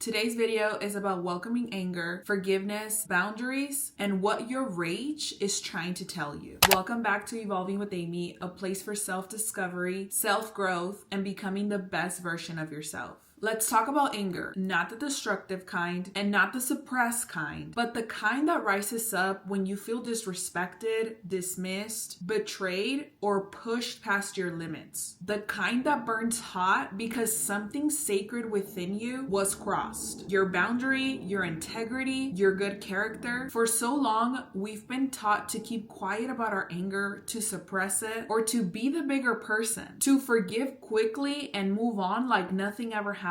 Today's video is about welcoming anger, forgiveness, boundaries, and what your rage is trying to tell you. Welcome back to Evolving with Amy, a place for self-discovery, self-growth, and becoming the best version of yourself. Let's talk about anger, not the destructive kind and not the suppressed kind, but the kind that rises up when you feel disrespected, dismissed, betrayed, or pushed past your limits. The kind that burns hot because something sacred within you was crossed. Your boundary, your integrity, your good character. For so long, we've been taught to keep quiet about our anger, to suppress it, or to be the bigger person, to forgive quickly and move on like nothing ever happened.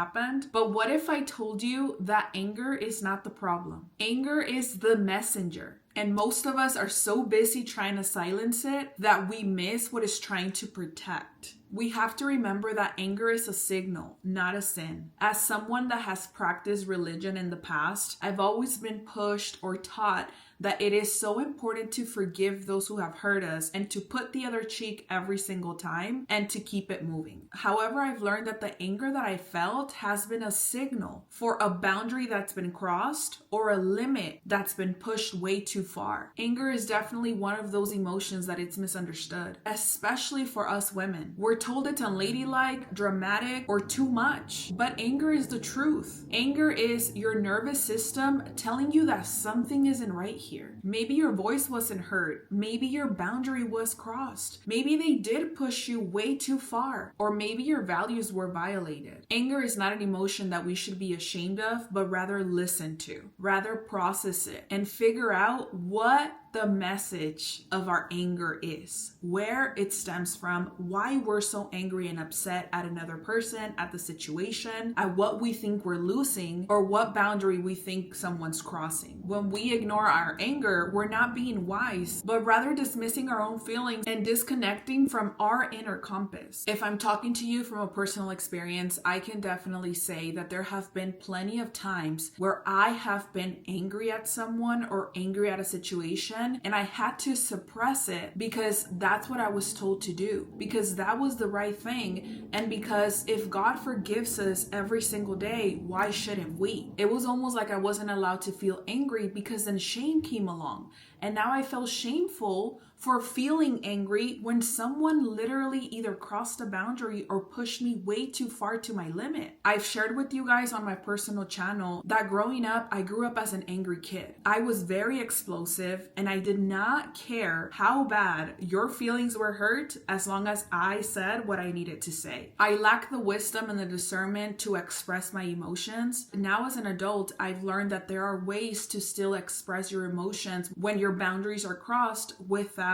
But what if I told you that anger is not the problem? Anger is the messenger. And most of us are so busy trying to silence it that we miss what it's trying to protect. We have to remember that anger is a signal, not a sin. As someone that has practiced religion in the past, I've always been pushed or taught that it is so important to forgive those who have hurt us and to put the other cheek every single time and to keep it moving. However, I've learned that the anger that I felt has been a signal for a boundary that's been crossed or a limit that's been pushed way too far. Anger is definitely one of those emotions that it's misunderstood, especially for us women. We're told it's unladylike, dramatic, or too much, but anger is the truth. Anger is your nervous system telling you that something isn't right here. Maybe your voice wasn't heard. Maybe your boundary was crossed. Maybe they did push you way too far, or maybe your values were violated. Anger is not an emotion that we should be ashamed of, but rather listen to, rather process it, and figure out what the message of our anger is, where it stems from, why we're so angry and upset at another person, at the situation, at what we think we're losing, or what boundary we think someone's crossing. When we ignore our anger, we're not being wise, but rather dismissing our own feelings and disconnecting from our inner compass. If I'm talking to you from a personal experience, I can definitely say that there have been plenty of times where I have been angry at someone or angry at a situation, and I had to suppress it because that's what I was told to do, because that was the right thing, and because if God forgives us every single day, why shouldn't we? It was almost like I wasn't allowed to feel angry because then shame came along, and now I felt shameful for feeling angry when someone literally either crossed a boundary or pushed me way too far to my limit. I've shared with you guys on my personal channel that growing up, I grew up as an angry kid. I was very explosive and I did not care how bad your feelings were hurt as long as I said what I needed to say. I lacked the wisdom and the discernment to express my emotions. Now as an adult, I've learned that there are ways to still express your emotions when your boundaries are crossed without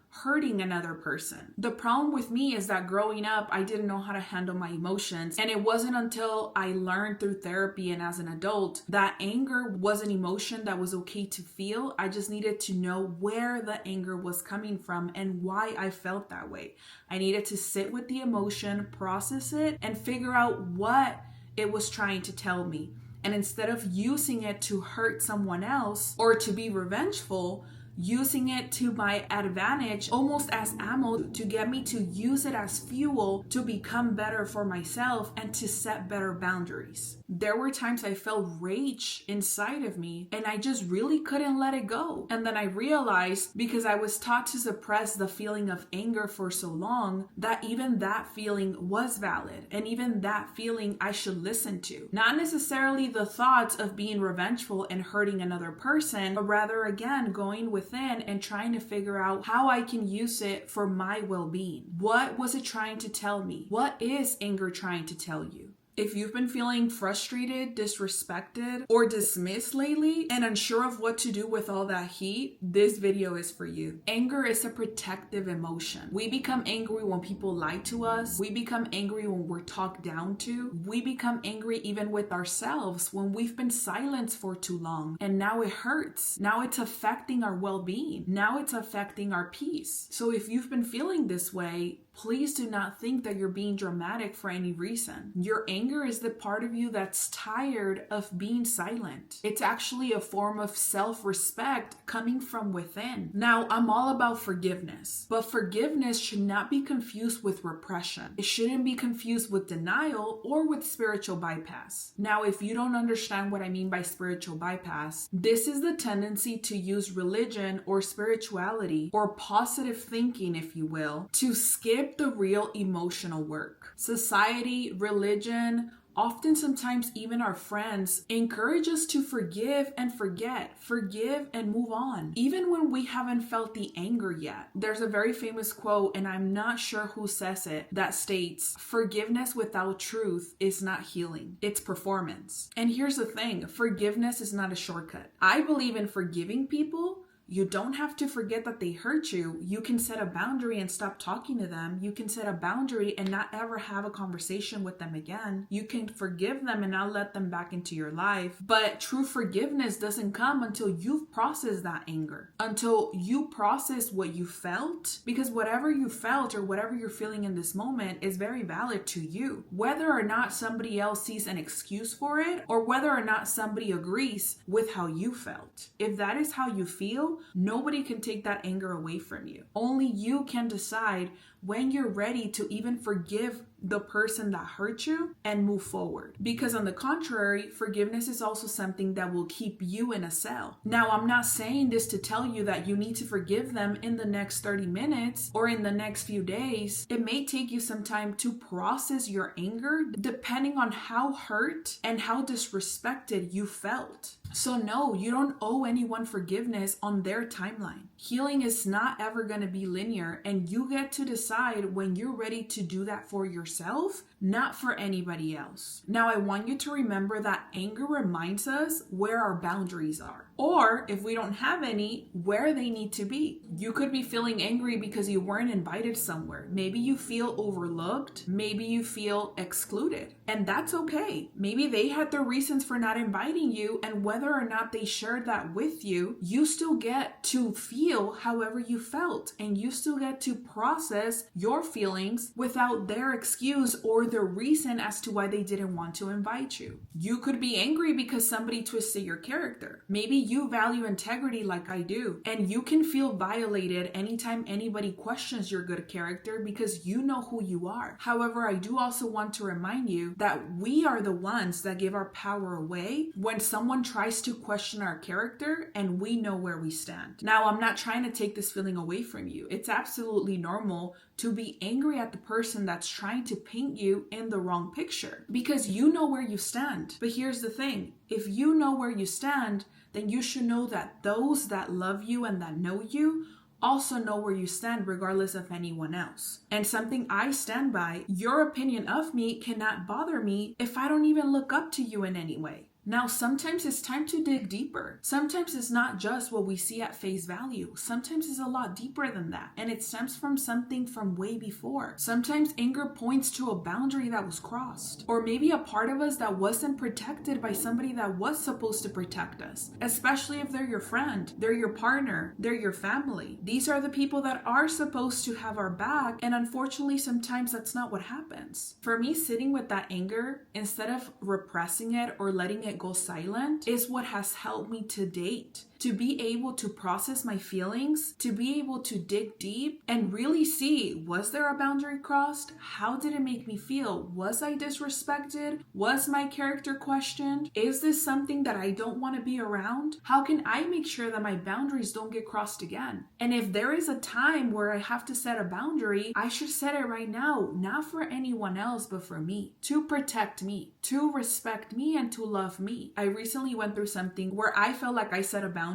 hurting another person. The problem with me is that growing up, I didn't know how to handle my emotions. And it wasn't until I learned through therapy and as an adult that anger was an emotion that was okay to feel. I just needed to know where the anger was coming from and why I felt that way. I needed to sit with the emotion, process it, and figure out what it was trying to tell me. And instead of using it to hurt someone else or to be revengeful, using it to my advantage, almost as ammo to get me to use it as fuel to become better for myself and to set better boundaries. There were times I felt rage inside of me and I just really couldn't let it go. And then I realized, because I was taught to suppress the feeling of anger for so long, that even that feeling was valid and even that feeling I should listen to. Not necessarily the thoughts of being revengeful and hurting another person, but rather again going within and trying to figure out how I can use it for my well-being. What was it trying to tell me? What is anger trying to tell you? If you've been feeling frustrated, disrespected, or dismissed lately and unsure of what to do with all that heat, this video is for you. Anger is a protective emotion. We become angry when people lie to us. We become angry when we're talked down to. We become angry even with ourselves when we've been silenced for too long. And now it hurts. Now it's affecting our well-being. Now it's affecting our peace. So if you've been feeling this way, please do not think that you're being dramatic for any reason. Your anger is the part of you that's tired of being silent. It's actually a form of self-respect coming from within. Now, I'm all about forgiveness, but forgiveness should not be confused with repression. It shouldn't be confused with denial or with spiritual bypass. Now, if you don't understand what I mean by spiritual bypass, this is the tendency to use religion or spirituality or positive thinking, if you will, to skip the real emotional work. Society, religion, often sometimes even our friends encourage us to forgive and forget, forgive and move on, even when we haven't felt the anger yet. There's a very famous quote, and I'm not sure who says it, that states, "Forgiveness without truth is not healing, it's performance." And here's the thing, forgiveness is not a shortcut. I believe in forgiving people. You don't have to forget that they hurt you. You can set a boundary and stop talking to them. You can set a boundary and not ever have a conversation with them again. You can forgive them and not let them back into your life. But true forgiveness doesn't come until you've processed that anger, until you process what you felt, because whatever you felt or whatever you're feeling in this moment is very valid to you. Whether or not somebody else sees an excuse for it, or whether or not somebody agrees with how you felt. If that is how you feel, nobody can take that anger away from you. Only you can decide when you're ready to even forgive the person that hurt you and move forward. Because on the contrary, forgiveness is also something that will keep you in a cell. Now, I'm not saying this to tell you that you need to forgive them in the next 30 minutes or in the next few days. It may take you some time to process your anger depending on how hurt and how disrespected you felt. So no, you don't owe anyone forgiveness on their timeline. Healing is not ever going to be linear, and you get to decide when you're ready to do that for yourself, not for anybody else. Now, I want you to remember that anger reminds us where our boundaries are, or if we don't have any, where they need to be. You could be feeling angry because you weren't invited somewhere. Maybe you feel overlooked. Maybe you feel excluded, and that's okay. Maybe they had their reasons for not inviting you, and whether or not they shared that with you, you still get to feel however you felt, and you still get to process your feelings without their excuse or their reason as to why they didn't want to invite you. You could be angry because somebody twisted your character. Maybe you value integrity like I do, and you can feel violated anytime anybody questions your good character because you know who you are. However, I do also want to remind you that we are the ones that give our power away when someone tries to question our character and we know where we stand. Now, I'm not trying to take this feeling away from you. It's absolutely normal to be angry at the person that's trying to paint you in the wrong picture because you know where you stand. But here's the thing, if you know where you stand, then you should know that those that love you and that know you also know where you stand regardless of anyone else. And something I stand by, your opinion of me cannot bother me if I don't even look up to you in any way. Now, sometimes it's time to dig deeper. Sometimes it's not just what we see at face value. Sometimes it's a lot deeper than that. And it stems from something from way before. Sometimes anger points to a boundary that was crossed. Or maybe a part of us that wasn't protected by somebody that was supposed to protect us. Especially if they're your friend, they're your partner, they're your family. These are the people that are supposed to have our back. And unfortunately, sometimes that's not what happens. For me, sitting with that anger, instead of repressing it or letting it go silent, is what has helped me to date. To be able to process my feelings, to be able to dig deep and really see, was there a boundary crossed? How did it make me feel? Was I disrespected? Was my character questioned? Is this something that I don't want to be around? How can I make sure that my boundaries don't get crossed again? And if there is a time where I have to set a boundary, I should set it right now, not for anyone else, but for me, to protect me, to respect me, and to love me. I recently went through something where I felt like I set a boundary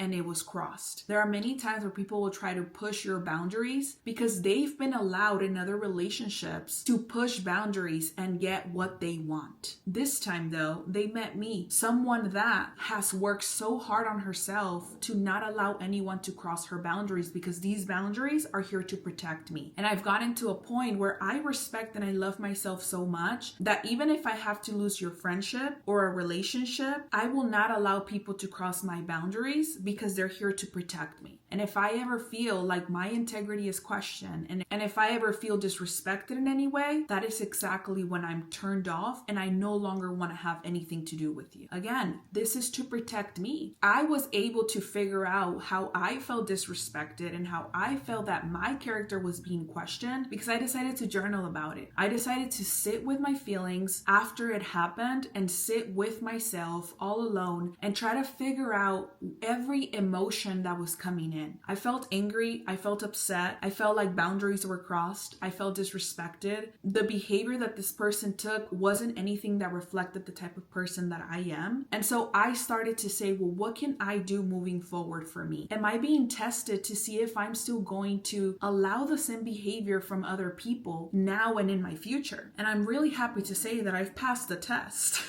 and it was crossed. There are many times where people will try to push your boundaries because they've been allowed in other relationships to push boundaries and get what they want. This time though, they met me, someone that has worked so hard on herself to not allow anyone to cross her boundaries because these boundaries are here to protect me. And I've gotten to a point where I respect and I love myself so much that even if I have have to lose your friendship or a relationship, I will not allow people to cross my boundaries because they're here to protect me. And if I ever feel like my integrity is questioned, and if I ever feel disrespected in any way, that is exactly when I'm turned off and I no longer want to have anything to do with you. Again, this is to protect me. I was able to figure out how I felt disrespected and how I felt that my character was being questioned because I decided to journal about it. I decided to sit with my feelings after it happened and sit with myself all alone and try to figure out every emotion that was coming in. I felt angry. I felt upset. I felt like boundaries were crossed. I felt disrespected. The behavior that this person took wasn't anything that reflected the type of person that I am. And so I started to say, well, what can I do moving forward for me? Am I being tested to see if I'm still going to allow the same behavior from other people now and in my future? And I'm really happy to say that I've passed the test.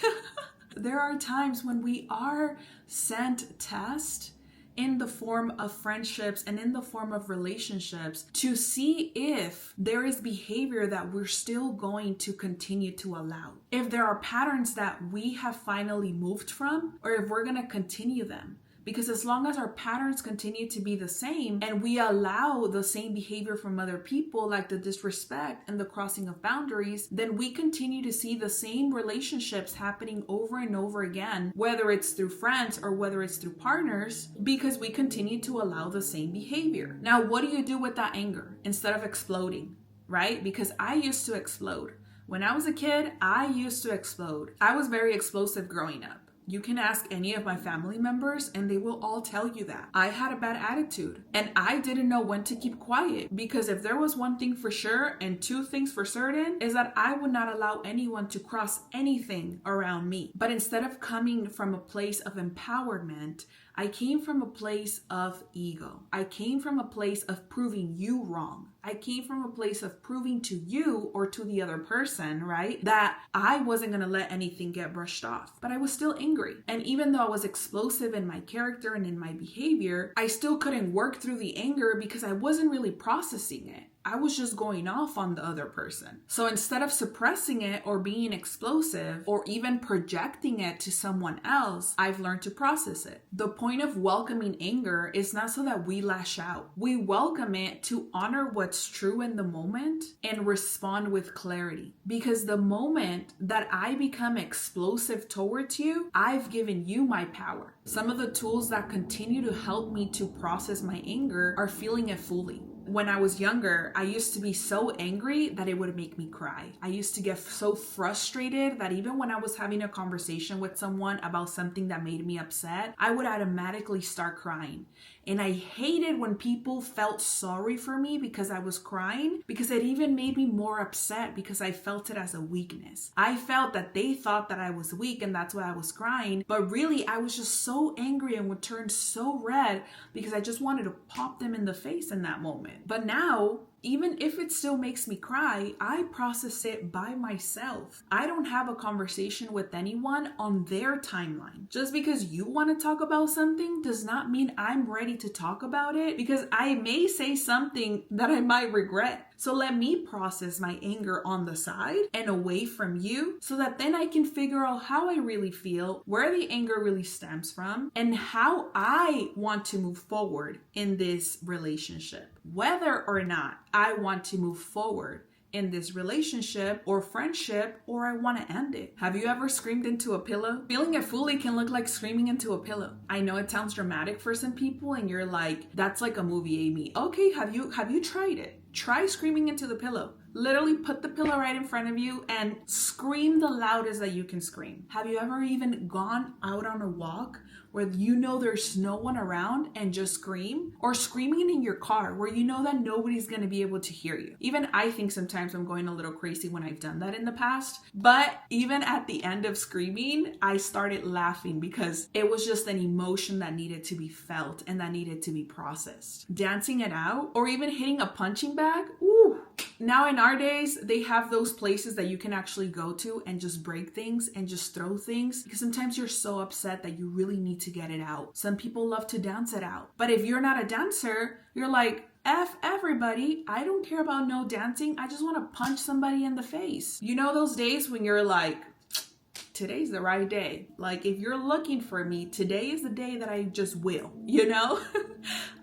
There are times when we are sent tests in the form of friendships and in the form of relationships to see if there is behavior that we're still going to continue to allow. If there are patterns that we have finally moved from, or if we're going to continue them. Because as long as our patterns continue to be the same and we allow the same behavior from other people, like the disrespect and the crossing of boundaries, then we continue to see the same relationships happening over and over again, whether it's through friends or whether it's through partners, because we continue to allow the same behavior. Now, what do you do with that anger instead of exploding, right? Because I used to explode. When I was a kid, I used to explode. I was very explosive growing up. You can ask any of my family members and they will all tell you that. I had a bad attitude and I didn't know when to keep quiet, because if there was one thing for sure and two things for certain is that I would not allow anyone to cross anything around me. But instead of coming from a place of empowerment, I came from a place of ego. I came from a place of proving you wrong. I came from a place of proving to you or to the other person, right, that I wasn't going to let anything get brushed off. But I was still angry. And even though I was explosive in my character and in my behavior, I still couldn't work through the anger because I wasn't really processing it. I was just going off on the other person. So instead of suppressing it or being explosive or even projecting it to someone else, I've learned to process it. The point of welcoming anger is not so that we lash out. We welcome it to honor what's true in the moment and respond with clarity. Because the moment that I become explosive towards you, I've given you my power. Some of the tools that continue to help me to process my anger are feeling it fully. When I was younger, I used to be so angry that it would make me cry. I used to get so frustrated that even when I was having a conversation with someone about something that made me upset, I would automatically start crying. And I hated when people felt sorry for me because I was crying, because it even made me more upset because I felt it as a weakness. I felt that they thought that I was weak and that's why I was crying. But really, I was just so angry and would turn so red because I just wanted to pop them in the face in that moment. But now, even if it still makes me cry, I process it by myself. I don't have a conversation with anyone on their timeline. Just because you want to talk about something does not mean I'm ready to talk about it, because I may say something that I might regret. So let me process my anger on the side and away from you so that then I can figure out how I really feel, where the anger really stems from, and how I want to move forward in this relationship. Whether or not I want to move forward in this relationship or friendship, or I want to end it. Have you ever screamed into a pillow? Feeling it fully can look like screaming into a pillow. I know it sounds dramatic for some people and you're like, that's like a movie, Amy. Okay, have you tried it? Try screaming into the pillow. Literally put the pillow right in front of you and scream the loudest that you can scream. Have you ever even gone out on a walk where you know there's no one around and just scream? Or screaming in your car where you know that nobody's going to be able to hear you? Even I think sometimes I'm going a little crazy when I've done that in the past. But even at the end of screaming, I started laughing because it was just an emotion that needed to be felt and that needed to be processed. Dancing it out or even hitting a punching bag. Ooh. Now in our days, they have those places that you can actually go to and just break things and just throw things, because sometimes you're so upset that you really need to get it out. Some people love to dance it out. But if you're not a dancer, you're like, F everybody, I don't care about no dancing. I just want to punch somebody in the face. You know those days when you're like, today's the right day. Like, if you're looking for me, today is the day that I just will,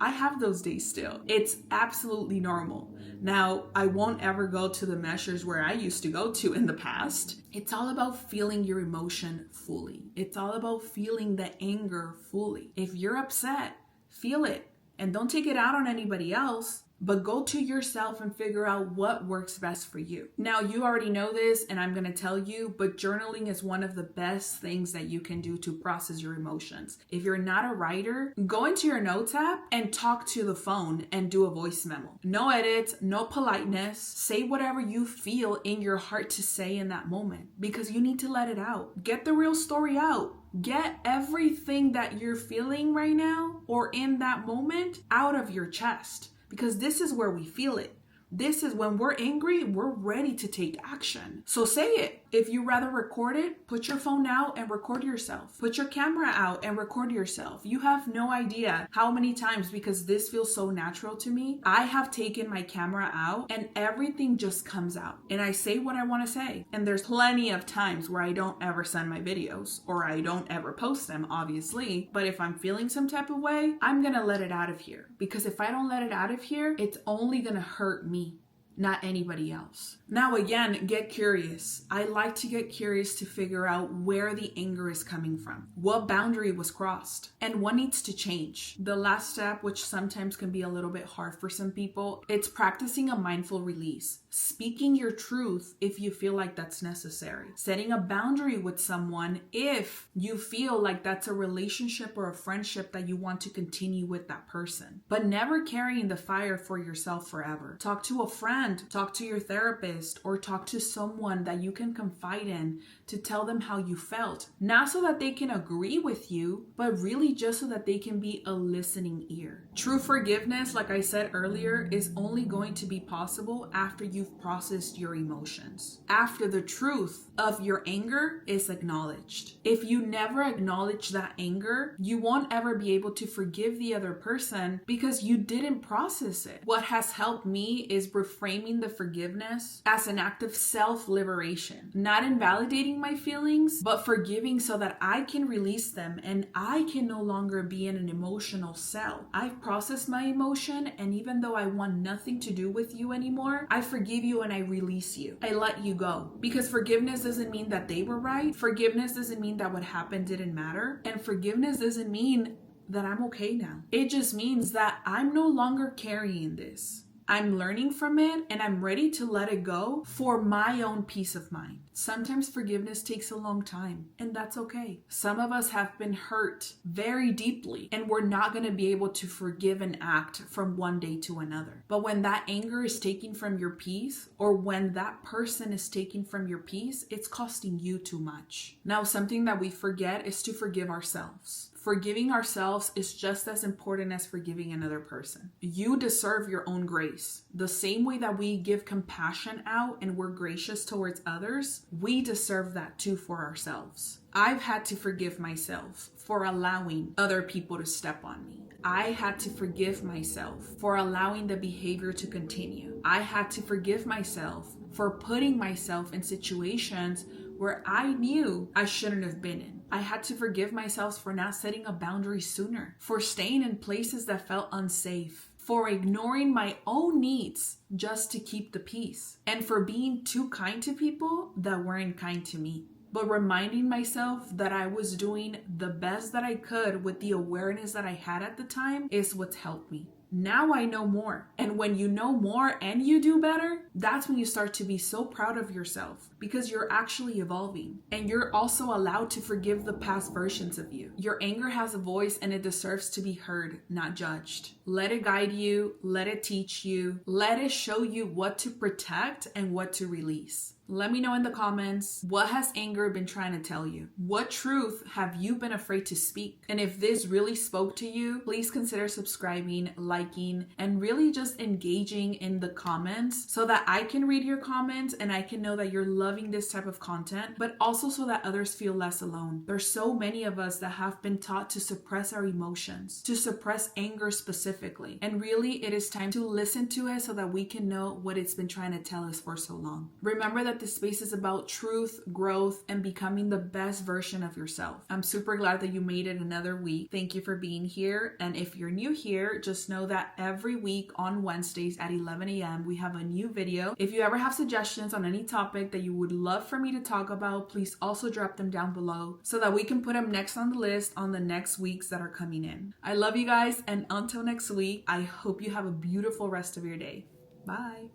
I have those days still. It's absolutely normal. Now, I won't ever go to the measures where I used to go to in the past. It's all about feeling your emotion fully. It's all about feeling the anger fully. If you're upset, feel it. And don't take it out on anybody else, but go to yourself and figure out what works best for you. Now, you already know this, and I'm going to tell you, but journaling is one of the best things that you can do to process your emotions. If you're not a writer, go into your notes app and talk to the phone and do a voice memo. No edits, no politeness. Say whatever you feel in your heart to say in that moment, because you need to let it out. Get the real story out. Get everything that you're feeling right now or in that moment out of your chest, because this is where we feel it. This is when we're angry, we're ready to take action. So say it. If you rather record it, put your phone out and record yourself. Put your camera out and record yourself. You have no idea how many times, because this feels so natural to me, I have taken my camera out and everything just comes out. And I say what I want to say. And there's plenty of times where I don't ever send my videos or I don't ever post them, obviously. But if I'm feeling some type of way, I'm going to let it out of here. Because if I don't let it out of here, it's only going to hurt me, not anybody else. Now again, get curious. I like to get curious to figure out where the anger is coming from. What boundary was crossed and what needs to change. The last step, which sometimes can be a little bit hard for some people, it's practicing a mindful release. Speaking your truth if you feel like that's necessary. Setting a boundary with someone if you feel like that's a relationship or a friendship that you want to continue with that person. But never carrying the fire for yourself forever. Talk to a friend, talk to your therapist, or talk to someone that you can confide in to tell them how you felt. Not so that they can agree with you, but really just so that they can be a listening ear. True forgiveness, like I said earlier, is only going to be possible after you've processed your emotions. After the truth of your anger is acknowledged. If you never acknowledge that anger, you won't ever be able to forgive the other person because you didn't process it. What has helped me is reframing the forgiveness as an act of self-liberation. Not invalidating my feelings, but forgiving so that I can release them and I can no longer be in an emotional cell. I've processed my emotion, and even though I want nothing to do with you anymore, I forgive you and I release you. I let you go. Because forgiveness doesn't mean that they were right. Forgiveness doesn't mean that what happened didn't matter. And forgiveness doesn't mean that I'm okay now. It just means that I'm no longer carrying this. I'm learning from it and I'm ready to let it go for my own peace of mind. Sometimes forgiveness takes a long time, and that's okay. Some of us have been hurt very deeply, and we're not going to be able to forgive and act from one day to another. But when that anger is taken from your peace, or when that person is taken from your peace, it's costing you too much. Now, something that we forget is to forgive ourselves. Forgiving ourselves is just as important as forgiving another person. You deserve your own grace. The same way that we give compassion out and we're gracious towards others, we deserve that too for ourselves. I've had to forgive myself for allowing other people to step on me. I had to forgive myself for allowing the behavior to continue. I had to forgive myself for putting myself in situations where I knew I shouldn't have been in. I had to forgive myself for not setting a boundary sooner, for staying in places that felt unsafe, for ignoring my own needs just to keep the peace, and for being too kind to people that weren't kind to me. But reminding myself that I was doing the best that I could with the awareness that I had at the time is what's helped me. Now I know more. And when you know more and you do better, that's when you start to be so proud of yourself because you're actually evolving. And you're also allowed to forgive the past versions of you. Your anger has a voice and it deserves to be heard, not judged. Let it guide you. Let it teach you. Let it show you what to protect and what to release. Let me know in the comments, what has anger been trying to tell you? What truth have you been afraid to speak? And if this really spoke to you, please consider subscribing, liking, and really just engaging in the comments so that I can read your comments and I can know that you're loving this type of content, but also so that others feel less alone. There's so many of us that have been taught to suppress our emotions, to suppress anger specifically. And really, it is time to listen to it so that we can know what it's been trying to tell us for so long. Remember that that this space is about truth, growth, and becoming the best version of yourself. I'm super glad that you made it another week. Thank you for being here. And if you're new here, just know that every week on Wednesdays at 11 a.m. we have a new video. If you ever have suggestions on any topic that you would love for me to talk about, please also drop them down below so that we can put them next on the list on the next weeks that are coming in. I love you guys, and until next week, I hope you have a beautiful rest of your day. Bye.